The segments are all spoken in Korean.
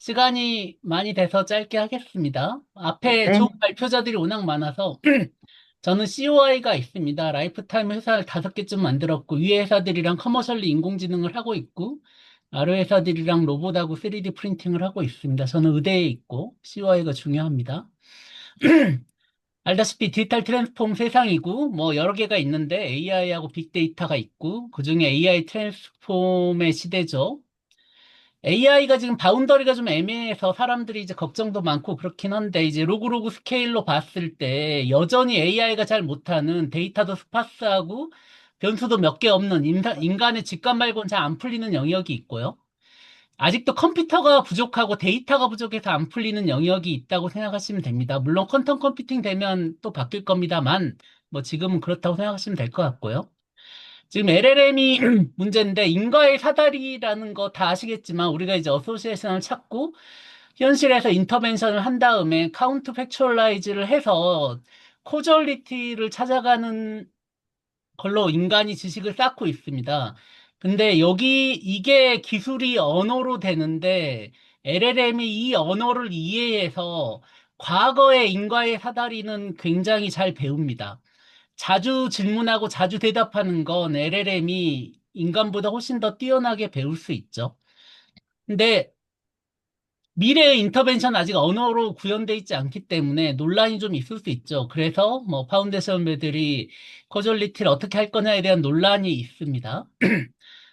시간이 많이 돼서 짧게 하겠습니다. 앞에 좋은 네. 발표자들이 워낙 많아서 저는 COI가 있습니다. 라이프타임 회사를 5개쯤 만들었고 위에 회사들이랑 커머셜리 인공지능을 하고 있고 아래 회사들이랑 로봇하고 3D 프린팅을 하고 있습니다. 저는 의대에 있고 COI가 중요합니다. 알다시피 디지털 트랜스폼 세상이고 뭐 여러 개가 있는데 AI하고 빅데이터가 있고 그중에 AI 트랜스폼의 시대죠. AI가 지금 바운더리가 좀 애매해서 사람들이 이제 걱정도 많고 그렇긴 한데 이제 로그로그 스케일로 봤을 때 여전히 AI가 잘 못하는 데이터도 스파스하고 변수도 몇 개 없는 인간의 직감 말고는 잘 안 풀리는 영역이 있고요. 아직도 컴퓨터가 부족하고 데이터가 부족해서 안 풀리는 영역이 있다고 생각하시면 됩니다. 물론 퀀텀 컴퓨팅 되면 또 바뀔 겁니다만 뭐 지금은 그렇다고 생각하시면 될 것 같고요. 지금 LLM이 문제인데 인과의 사다리라는 거 다 아시겠지만 우리가 이제 어소시에이션을 찾고 현실에서 인터벤션을 한 다음에 카운트 팩츄얼라이즈를 해서 코저리티를 찾아가는 걸로 인간이 지식을 쌓고 있습니다. 근데 여기 이게 기술이 언어로 되는데 LLM이 이 언어를 이해해서 과거의 인과의 사다리는 굉장히 잘 배웁니다. 자주 질문하고 자주 대답하는 건 LLM이 인간보다 훨씬 더 뛰어나게 배울 수 있죠. 근데 미래의 인터벤션 아직 언어로 구현돼 있지 않기 때문에 논란이 좀 있을 수 있죠. 그래서 뭐 파운데이션 배들이 코졸리티를 어떻게 할 거냐에 대한 논란이 있습니다.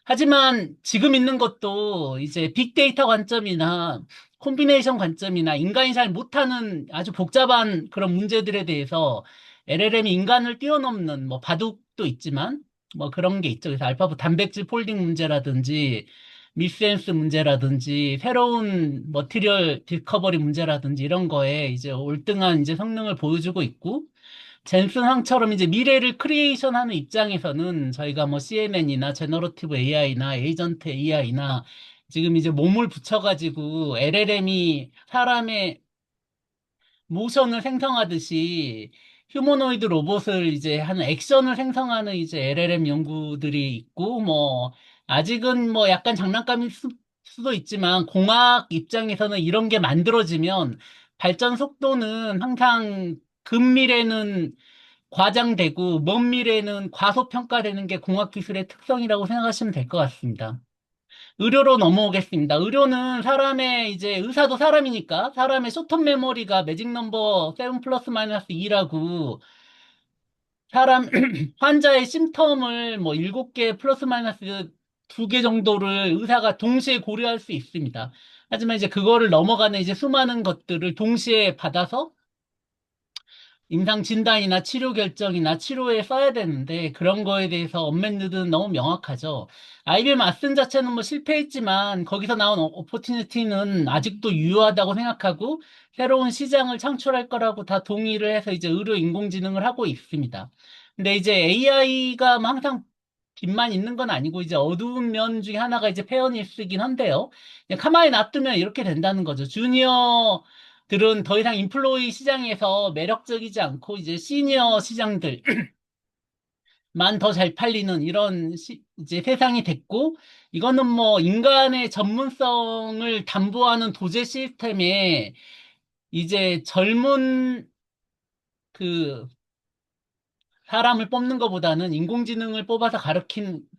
하지만 지금 있는 것도 이제 빅데이터 관점이나 콤비네이션 관점이나 인간이 잘 못하는 아주 복잡한 그런 문제들에 대해서 LLM이 인간을 뛰어넘는 뭐 바둑도 있지만 뭐 그런 게 있죠. 그래서 알파고 단백질 폴딩 문제라든지 미스센스 문제라든지 새로운 머티리얼 디스커버리 문제라든지 이런 거에 이제 올등한 이제 성능을 보여주고 있고 젠슨 황처럼 이제 미래를 크리에이션하는 입장에서는 저희가 뭐 CNN이나 제너러티브 AI나 에이전트 AI나 지금 이제 몸을 붙여가지고 LLM이 사람의 모션을 생성하듯이 휴머노이드 로봇을 이제 하는 액션을 생성하는 이제 LLM 연구들이 있고 뭐 아직은 뭐 약간 장난감일 수도 있지만 공학 입장에서는 이런 게 만들어지면 발전 속도는 항상 근미래는 과장되고 먼 미래는 과소평가되는 게 공학기술의 특성이라고 생각하시면 될 것 같습니다. 의료로 넘어오겠습니다. 의료는 사람의 이제 의사도 사람이니까 사람의 쇼텀 메모리가 매직 넘버 7 플러스 마이너스 2라고 사람 환자의 심텀을 뭐 7개 플러스 마이너스 2개 정도를 의사가 동시에 고려할 수 있습니다. 하지만 이제 그거를 넘어가는 이제 수많은 것들을 동시에 받아서 임상 진단이나 치료 결정이나 치료에 써야 되는데 그런 거에 대해서 언맨리드는 너무 명확하죠. IBM 아슨 자체는 뭐 실패했지만 거기서 나온 오포튜니티는 아직도 유효하다고 생각하고 새로운 시장을 창출할 거라고 다 동의를 해서 이제 의료 인공지능을 하고 있습니다. 근데 이제 AI가 항상 빛만 있는 건 아니고 이제 어두운 면 중에 하나가 이제 페어니스긴 한데요. 그냥 가만히 놔두면 이렇게 된다는 거죠. 주니어들은 더 이상 인플로이 시장에서 매력적이지 않고 이제 시니어 시장들만 더 잘 팔리는 이런 이제 세상이 됐고 이거는 뭐 인간의 전문성을 담보하는 도제 시스템에 이제 젊은 그 사람을 뽑는 것보다는 인공지능을 뽑아서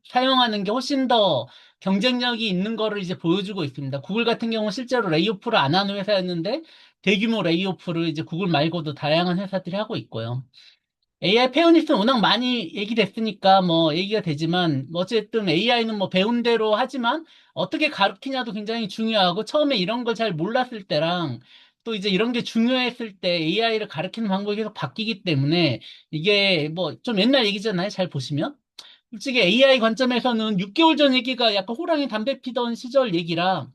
사용하는 게 훨씬 더 경쟁력이 있는 거를 이제 보여주고 있습니다. 구글 같은 경우는 실제로 레이오프를 안 하는 회사였는데 대규모 레이오프를 이제 구글 말고도 다양한 회사들이 하고 있고요. AI 페어니스는 워낙 많이 얘기됐으니까 뭐 얘기가 되지만 뭐 어쨌든 AI는 뭐 배운 대로 하지만 어떻게 가르치냐도 굉장히 중요하고 처음에 이런 걸 잘 몰랐을 때랑 또 이제 이런 게 중요했을 때 AI를 가르치는 방법이 계속 바뀌기 때문에 이게 뭐 좀 옛날 얘기잖아요. 잘 보시면. 솔직히 AI 관점에서는 6개월 전 얘기가 약간 호랑이 담배 피던 시절 얘기라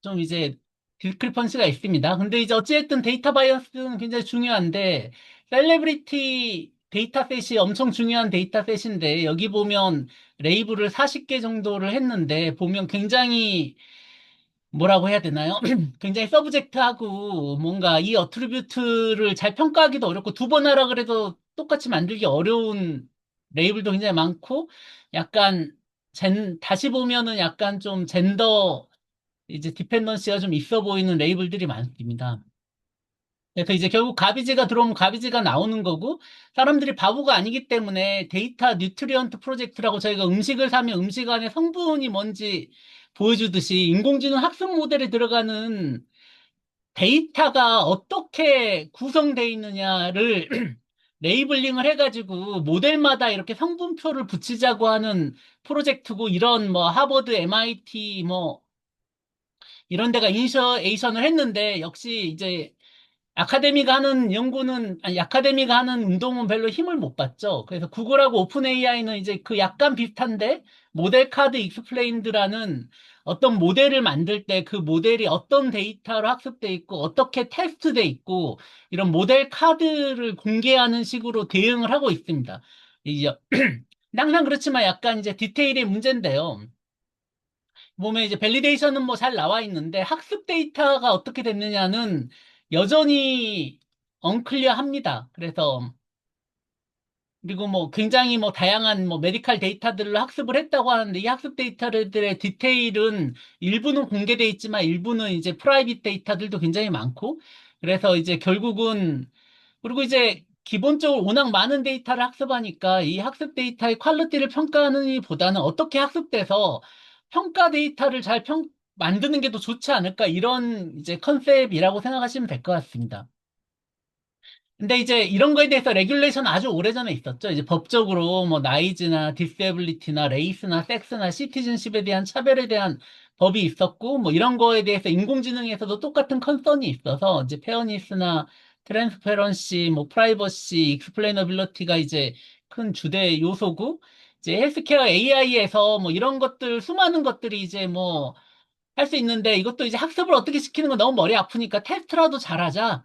좀 이제 디스크리펀시가 있습니다. 근데 이제 어찌됐든 데이터 바이어스는 굉장히 중요한데 셀레브리티 데이터셋이 엄청 중요한 데이터셋인데 여기 보면 레이블을 40개 정도를 했는데 보면 굉장히 뭐라고 해야 되나요? 굉장히 서브젝트하고 뭔가 이 어트리뷰트를 잘 평가하기도 어렵고 두 번 하라 그래도 똑같이 만들기 어려운 레이블도 굉장히 많고 약간 다시 보면은 약간 좀 젠더 이제 디펜던시가 좀 있어 보이는 레이블들이 많습니다. 그래서 이제 결국 가비지가 들어오면 가비지가 나오는 거고, 사람들이 바보가 아니기 때문에 데이터 뉴트리언트 프로젝트라고 저희가 음식을 사면 음식 안에 성분이 뭔지 보여주듯이 인공지능 학습 모델에 들어가는 데이터가 어떻게 구성되어 있느냐를 레이블링을 해가지고 모델마다 이렇게 성분표를 붙이자고 하는 프로젝트고, 이런 뭐 하버드, MIT 뭐 이런 데가 이니셔에이션을 했는데, 역시 이제 아카데미가 하는 연구는, 아니, 아카데미가 하는 운동은 별로 힘을 못 받죠. 그래서 구글하고 오픈 AI는 이제 그 약간 비슷한데, 모델 카드 익스플레인드라는 어떤 모델을 만들 때 그 모델이 어떤 데이터로 학습돼 있고, 어떻게 테스트돼 있고, 이런 모델 카드를 공개하는 식으로 대응을 하고 있습니다. 이제, 항상 그렇지만 약간 이제 디테일의 문제인데요. 보면 이제 밸리데이션은 뭐 잘 나와 있는데 학습 데이터가 어떻게 됐느냐는 여전히 언클리어합니다. 그래서 그리고 뭐 굉장히 뭐 다양한 뭐 메디칼 데이터들을 학습을 했다고 하는데, 이 학습 데이터들의 디테일은 일부는 공개돼 있지만 일부는 이제 프라이빗 데이터들도 굉장히 많고, 그래서 이제 결국은, 그리고 이제 기본적으로 워낙 많은 데이터를 학습하니까 이 학습 데이터의 퀄리티를 평가하는 보다는 어떻게 학습돼서 평가 데이터를 만드는 게 더 좋지 않을까, 이런 이제 컨셉이라고 생각하시면 될 것 같습니다. 근데 이제 이런 거에 대해서 레귤레이션 아주 오래전에 있었죠. 이제 법적으로 뭐 나이즈나 디세빌리티나 레이스나 섹스나 시티즌십에 대한 차별에 대한 법이 있었고, 뭐 이런 거에 대해서 인공지능에서도 똑같은 컨선이 있어서 이제 페어니스나 트랜스페런시, 뭐 프라이버시, 익스플레이너빌리티가 이제 큰 주대 요소고, 이제 헬스케어 AI에서 뭐 이런 것들, 수많은 것들이 이제 뭐 할 수 있는데, 이것도 이제 학습을 어떻게 시키는 건 너무 머리 아프니까 테스트라도 잘하자,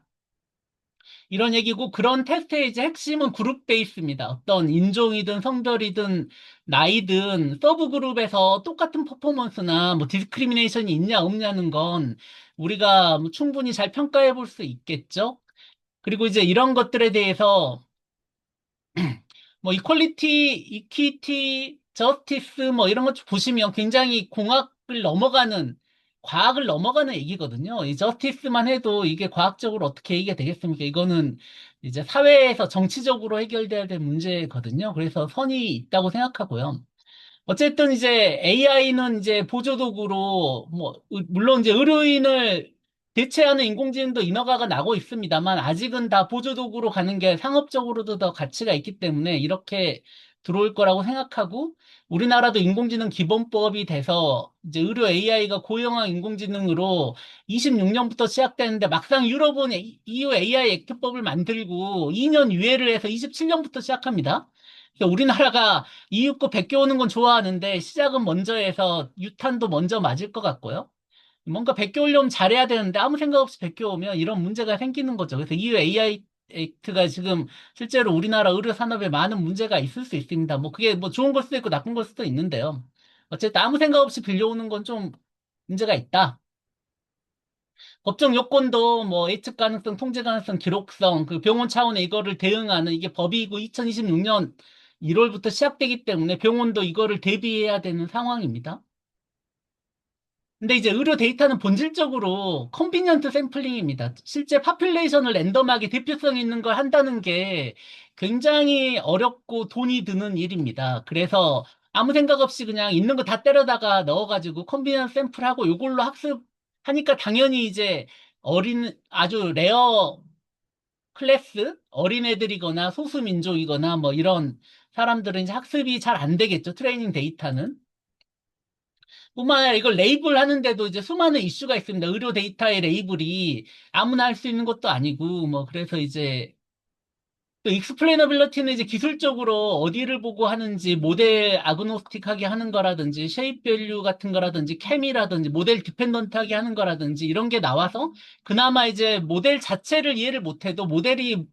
이런 얘기고, 그런 테스트의 이제 핵심은 그룹 베이스입니다. 어떤 인종이든 성별이든 나이든 서브 그룹에서 똑같은 퍼포먼스나 뭐 디스크리미네이션이 있냐 없냐는 건 우리가 뭐 충분히 잘 평가해 볼 수 있겠죠. 그리고 이제 이런 것들에 대해서 뭐 이퀄리티, 이퀴티, 저스티스 뭐 이런 것 보시면 굉장히 공학을 넘어가는, 과학을 넘어가는 얘기거든요. 이 저스티스만 해도 이게 과학적으로 어떻게 얘기가 되겠습니까? 이거는 이제 사회에서 정치적으로 해결돼야 될 문제거든요. 그래서 선이 있다고 생각하고요. 어쨌든 이제 AI는 이제 보조도구로, 뭐 물론 이제 의료인을 대체하는 인공지능도 인허가가 나고 있습니다만, 아직은 다 보조도구로 가는 게 상업적으로도 더 가치가 있기 때문에 이렇게 들어올 거라고 생각하고, 우리나라도 인공지능 기본법이 돼서 이제 의료 AI가 고용한 인공지능으로 26년부터 시작되는데, 막상 유럽은 EU AI 액트법을 만들고 2년 유예를 해서 27년부터 시작합니다. 그러니까 우리나라가 이윽고 베껴 오는 건 좋아하는데, 시작은 먼저 해서 유탄도 먼저 맞을 것 같고요. 뭔가 베껴 오려면 잘해야 되는데 아무 생각 없이 베껴 오면 이런 문제가 생기는 거죠. 그래서 EU AI 액트가 지금 실제로 우리나라 의료 산업에 많은 문제가 있을 수 있습니다. 뭐 그게 뭐 좋은 걸 수도 있고 나쁜 걸 수도 있는데요. 어쨌든 아무 생각 없이 빌려오는 건 좀 문제가 있다. 법정 요건도 뭐 예측 가능성, 통제 가능성, 기록성, 그 병원 차원의 이거를 대응하는, 이게 법이고 2026년 1월부터 시작되기 때문에 병원도 이거를 대비해야 되는 상황입니다. 근데 이제 의료 데이터는 본질적으로 컨비니언트 샘플링입니다. 실제 파퓰레이션을 랜덤하게 대표성 있는 걸 한다는 게 굉장히 어렵고 돈이 드는 일입니다. 그래서 아무 생각 없이 그냥 있는 거 다 때려다가 넣어가지고 컨비니언트 샘플하고 이걸로 학습하니까 당연히 이제 아주 레어 클래스, 어린애들이거나 소수민족이거나 뭐 이런 사람들은 이제 학습이 잘 안 되겠죠. 트레이닝 데이터는. 뿐만 아니라 이걸 레이블 하는데도 이제 수많은 이슈가 있습니다. 의료 데이터의 레이블이 아무나 할 수 있는 것도 아니고, 뭐, 그래서 이제, 또 익스플레이너빌리티는 이제 기술적으로 어디를 보고 하는지, 모델 아그노스틱하게 하는 거라든지, 쉐입 밸류 같은 거라든지, 캠이라든지, 모델 디펜던트하게 하는 거라든지, 이런 게 나와서 그나마 이제 모델 자체를 이해를 못해도 모델이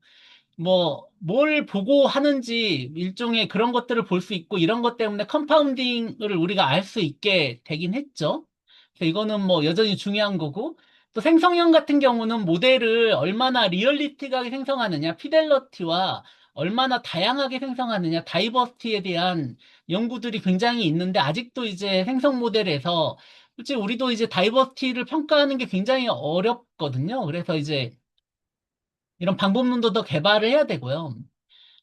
뭐, 뭘 보고 하는지 일종의 그런 것들을 볼 수 있고, 이런 것 때문에 컴파운딩을 우리가 알 수 있게 되긴 했죠. 그래서 이거는 뭐 여전히 중요한 거고, 또 생성형 같은 경우는 모델을 얼마나 리얼리티하게 생성하느냐, 피델러티와 얼마나 다양하게 생성하느냐, 다이버시티에 대한 연구들이 굉장히 있는데, 아직도 이제 생성 모델에서 솔직히 우리도 이제 다이버시티를 평가하는 게 굉장히 어렵거든요. 그래서 이제 이런 방법론도 더 개발을 해야 되고요.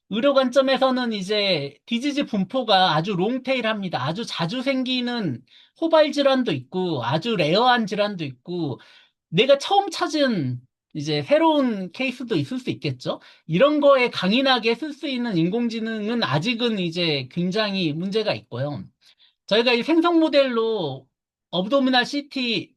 의료 관점에서는 이제 디지즈 분포가 아주 롱테일합니다. 아주 자주 생기는 호발 질환도 있고 아주 레어한 질환도 있고 내가 처음 찾은 이제 새로운 케이스도 있을 수 있겠죠. 이런 거에 강인하게 쓸 수 있는 인공지능은 아직은 이제 굉장히 문제가 있고요. 저희가 이 생성 모델로 업도미날 CT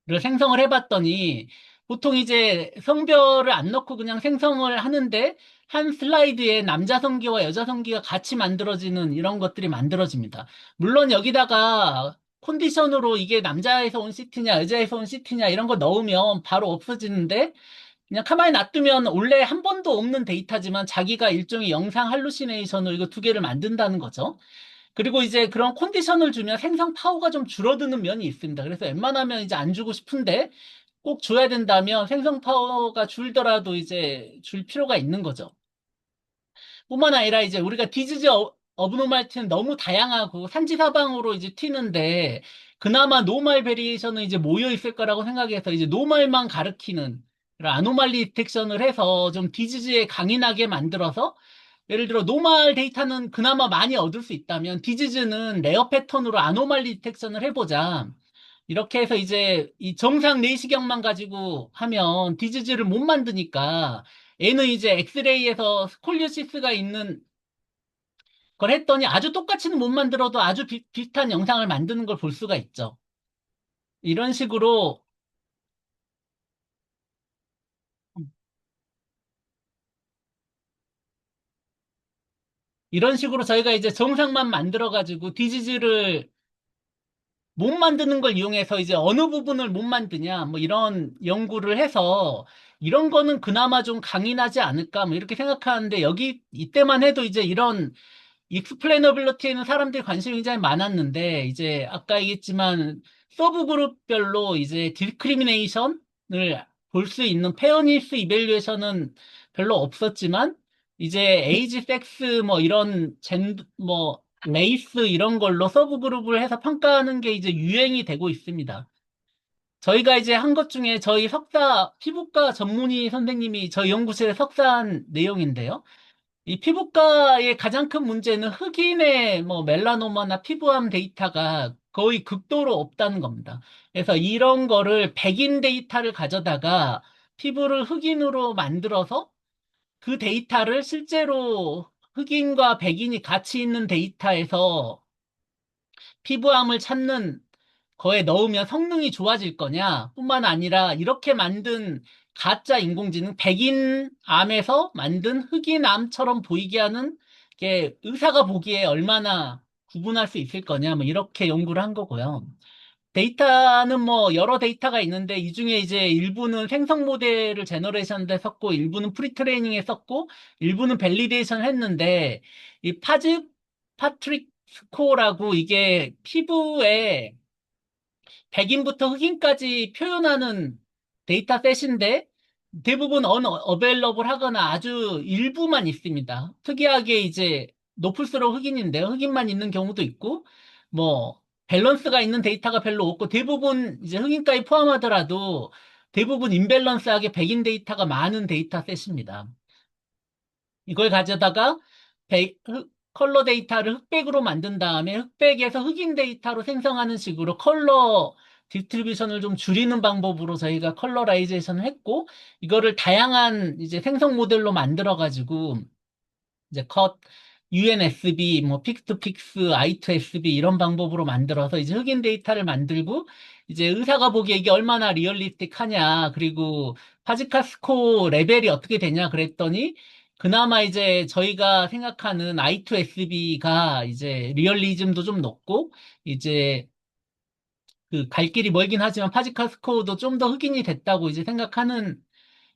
를 생성을 해봤더니 보통 이제 성별을 안 넣고 그냥 생성을 하는데 한 슬라이드에 남자 성기와 여자 성기가 같이 만들어지는 이런 것들이 만들어집니다. 물론 여기다가 컨디션으로 이게 남자에서 온 CT냐 여자에서 온 CT냐 이런 거 넣으면 바로 없어지는데 그냥 가만히 놔두면 원래 한 번도 없는 데이터지만 자기가 일종의 영상 할루시네이션으로 이거 두 개를 만든다는 거죠. 그리고 이제 그런 컨디션을 주면 생성 파워가 좀 줄어드는 면이 있습니다. 그래서 웬만하면 이제 안 주고 싶은데 꼭 줘야 된다면 생성 파워가 줄더라도 이제 줄 필요가 있는 거죠. 뿐만 아니라 이제 우리가 디지즈 어브노말티는 너무 다양하고 산지사방으로 이제 튀는데 그나마 노말 베리에이션은 이제 모여 있을 거라고 생각해서 이제 노말만 가리키는 그런 아노말리 디텍션을 해서 좀 디지즈에 강인하게 만들어서 예를 들어 노멀 데이터는 그나마 많이 얻을 수 있다면 디지즈는 레어 패턴으로 아노말리 디텍션을 해보자. 이렇게 해서 이제 이 정상 내시경만 가지고 하면 디지즈를 못 만드니까 얘는 이제 엑스레이에서 스콜리오시스가 있는 걸 했더니 아주 똑같이는 못 만들어도 아주 비슷한 영상을 만드는 걸 볼 수가 있죠. 이런 식으로 이런 식으로 저희가 이제 정상만 만들어 가지고 디지즈를 못 만드는 걸 이용해서 이제 어느 부분을 못 만드냐, 뭐 이런 연구를 해서 이런 거는 그나마 좀 강인하지 않을까, 뭐 이렇게 생각하는데 여기 이때만 해도 이제 이런 익스플레이너빌리티에는 사람들이 관심이 굉장히 많았는데 이제 아까 얘기했지만 서브 그룹별로 이제 디스크리미네이션을 볼 수 있는 페어니스 이밸류에이션은 별로 없었지만 이제 에이지, 섹스 뭐 이런 뭐 레이스 이런 걸로 서브 그룹을 해서 평가하는 게 이제 유행이 되고 있습니다. 저희가 이제 한 것 중에 저희 석사 피부과 전문의 선생님이 저희 연구실에 석사한 내용인데요. 이 피부과의 가장 큰 문제는 흑인의 뭐 멜라노마나 피부암 데이터가 거의 극도로 없다는 겁니다. 그래서 이런 거를 백인 데이터를 가져다가 피부를 흑인으로 만들어서 그 데이터를 실제로 흑인과 백인이 같이 있는 데이터에서 피부암을 찾는 거에 넣으면 성능이 좋아질 거냐 뿐만 아니라 이렇게 만든 가짜 인공지능 백인 암에서 만든 흑인 암처럼 보이게 하는 게 의사가 보기에 얼마나 구분할 수 있을 거냐 뭐 이렇게 연구를 한 거고요. 데이터는 뭐 여러 데이터가 있는데 이 중에 이제 일부는 생성 모델을 제너레이션에 썼고 일부는 프리트레이닝에 썼고 일부는 밸리데이션 했는데 이 파트릭 스코어라고 이게 피부에 백인부터 흑인까지 표현하는 데이터셋인데 대부분 어베일러블 하거나 아주 일부만 있습니다. 특이하게 이제 높을수록 흑인인데요. 흑인만 있는 경우도 있고 뭐 밸런스가 있는 데이터가 별로 없고 대부분 이제 흑인까지 포함하더라도 대부분 임밸런스하게 백인 데이터가 많은 데이터셋입니다. 이걸 가져다가 컬러 데이터를 흑백으로 만든 다음에 흑백에서 흑인 데이터로 생성하는 식으로 컬러 디스트리뷰션을 좀 줄이는 방법으로 저희가 컬러라이제이션을 했고 이거를 다양한 이제 생성 모델로 만들어 가지고 이제 UNSB, 뭐 픽스투픽스, I2SB 이런 방법으로 만들어서 이제 흑인 데이터를 만들고 이제 의사가 보기에 이게 얼마나 리얼리스틱하냐 그리고 파지카 스코어 레벨이 어떻게 되냐 그랬더니 그나마 이제 저희가 생각하는 I2SB가 이제 리얼리즘도 좀 높고 이제 그 갈 길이 멀긴 하지만 파지카 스코어도 좀 더 흑인이 됐다고 이제 생각하는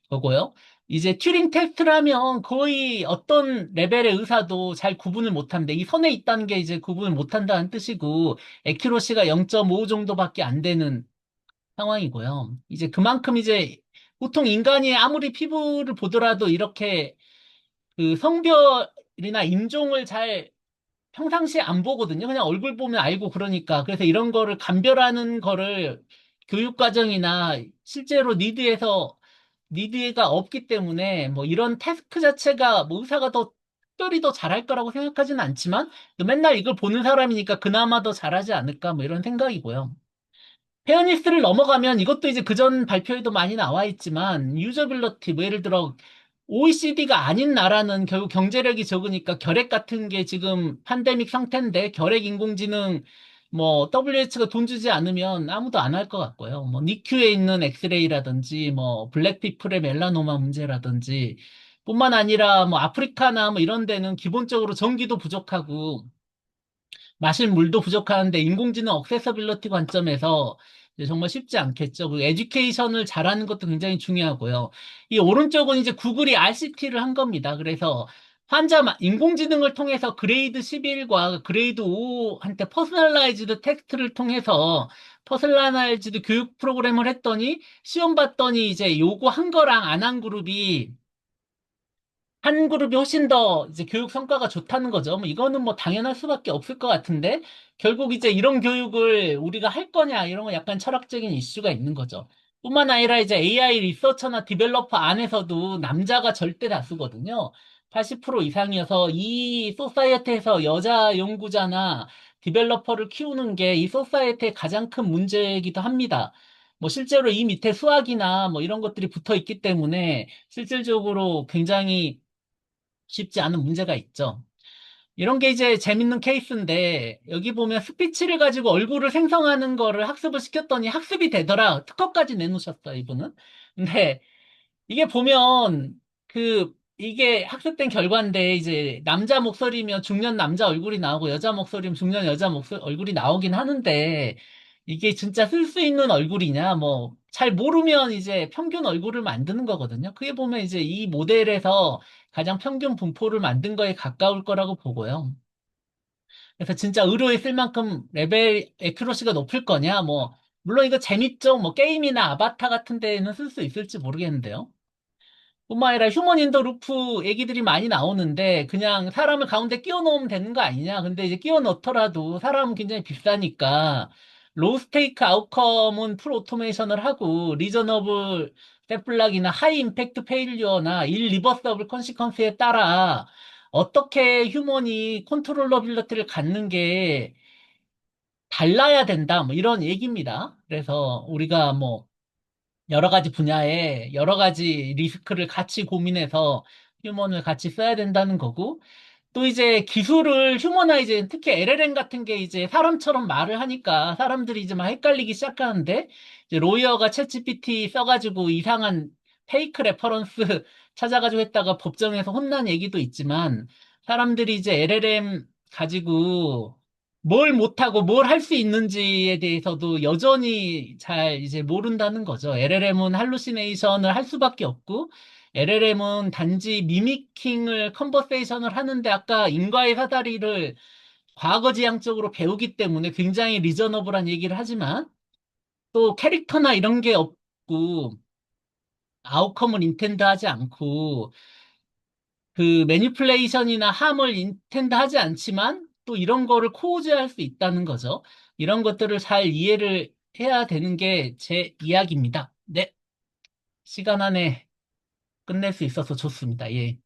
거고요. 이제 튜링 테스트를 하면 거의 어떤 레벨의 의사도 잘 구분을 못합니다. 이 선에 있다는 게 이제 구분을 못한다는 뜻이고, 에큐러시가 0.5 정도밖에 안 되는 상황이고요. 이제 그만큼 이제 보통 인간이 아무리 피부를 보더라도 이렇게 그 성별이나 인종을 잘 평상시에 안 보거든요. 그냥 얼굴 보면 알고 그러니까. 그래서 이런 거를 감별하는 거를 교육과정이나 실제로 니드가 없기 때문에 뭐 이런 태스크 자체가 뭐 의사가 더 특별히 더 잘할 거라고 생각하지는 않지만 또 맨날 이걸 보는 사람이니까 그나마 더 잘하지 않을까 뭐 이런 생각이고요. 페어니스를 넘어가면 이것도 이제 그전 발표에도 많이 나와 있지만 유저빌러티 뭐 예를 들어 OECD가 아닌 나라는 결국 경제력이 적으니까 결핵 같은 게 지금 팬데믹 상태인데 결핵 인공지능 뭐 WH가 돈 주지 않으면 아무도 안 할 것 같고요. 뭐 니큐에 있는 엑스레이라든지 뭐 블랙피플의 멜라노마 문제라든지 뿐만 아니라 뭐 아프리카나 뭐 이런 데는 기본적으로 전기도 부족하고 마실 물도 부족하는데 인공지능 억세서빌리티 관점에서 이제 정말 쉽지 않겠죠. 그리고 에듀케이션을 잘하는 것도 굉장히 중요하고요. 이 오른쪽은 이제 구글이 RCT를 한 겁니다. 그래서 인공지능을 통해서 그레이드 11과 그레이드 5한테 퍼스널라이즈드 텍스트를 통해서 퍼스널라이즈드 교육 프로그램을 했더니 시험 봤더니 이제 요거 한 거랑 안 한 그룹이 한 그룹이 훨씬 더 이제 교육 성과가 좋다는 거죠. 뭐 이거는 뭐 당연할 수밖에 없을 것 같은데 결국 이제 이런 교육을 우리가 할 거냐 이런 거 약간 철학적인 이슈가 있는 거죠. 뿐만 아니라 이제 AI 리서처나 디벨로퍼 안에서도 남자가 절대 다수거든요. 80% 이상이어서 이 소사이어티에서 여자 연구자나 디벨로퍼를 키우는 게 이 소사이어티의 가장 큰 문제이기도 합니다. 뭐 실제로 이 밑에 수학이나 뭐 이런 것들이 붙어 있기 때문에 실질적으로 굉장히 쉽지 않은 문제가 있죠. 이런 게 이제 재밌는 케이스인데, 여기 보면 스피치를 가지고 얼굴을 생성하는 거를 학습을 시켰더니 학습이 되더라. 특허까지 내놓으셨어요, 이분은. 근데 이게 보면 이게 학습된 결과인데 이제 남자 목소리면 중년 남자 얼굴이 나오고 여자 목소리면 중년 여자 얼굴이 나오긴 하는데 이게 진짜 쓸 수 있는 얼굴이냐 뭐 잘 모르면 이제 평균 얼굴을 만드는 거거든요. 그게 보면 이제 이 모델에서 가장 평균 분포를 만든 거에 가까울 거라고 보고요. 그래서 진짜 의료에 쓸 만큼 레벨 에큐러시가 높을 거냐 뭐 물론 이거 재밌죠. 뭐 게임이나 아바타 같은 데에는 쓸 수 있을지 모르겠는데요. 뿐만 아니라 휴먼 인더 루프 얘기들이 많이 나오는데 그냥 사람을 가운데 끼워 넣으면 되는 거 아니냐. 근데 이제 끼워 넣더라도 사람은 굉장히 비싸니까 로우 스테이크 아웃컴은 풀 오토메이션을 하고 리저너블 세플락이나 하이 임팩트 페일리어나 일리버서블 컨시퀀스에 따라 어떻게 휴먼이 컨트롤러빌리티를 갖는 게 달라야 된다. 뭐 이런 얘기입니다. 그래서 우리가 뭐 여러 가지 분야에 여러 가지 리스크를 같이 고민해서 휴먼을 같이 써야 된다는 거고, 또 이제 기술을 휴머나이즈, 특히 LLM 같은 게 이제 사람처럼 말을 하니까 사람들이 이제 막 헷갈리기 시작하는데, 이제 로이어가 챗GPT 써가지고 이상한 페이크 레퍼런스 찾아가지고 했다가 법정에서 혼난 얘기도 있지만, 사람들이 이제 LLM 가지고 뭘 못하고 뭘 할 수 있는지에 대해서도 여전히 잘 이제 모른다는 거죠. LLM은 할루시네이션을 할 수밖에 없고, LLM은 단지 미미킹을 컨버세이션을 하는데 아까 인과의 사다리를 과거지향적으로 배우기 때문에 굉장히 리저너블한 얘기를 하지만 또 캐릭터나 이런 게 없고 아웃컴을 인텐드하지 않고 매니플레이션이나 함을 인텐드하지 않지만 또 이런 거를 코어즈할 수 있다는 거죠. 이런 것들을 잘 이해를 해야 되는 게 제 이야기입니다. 네, 시간 안에 끝낼 수 있어서 좋습니다. 예.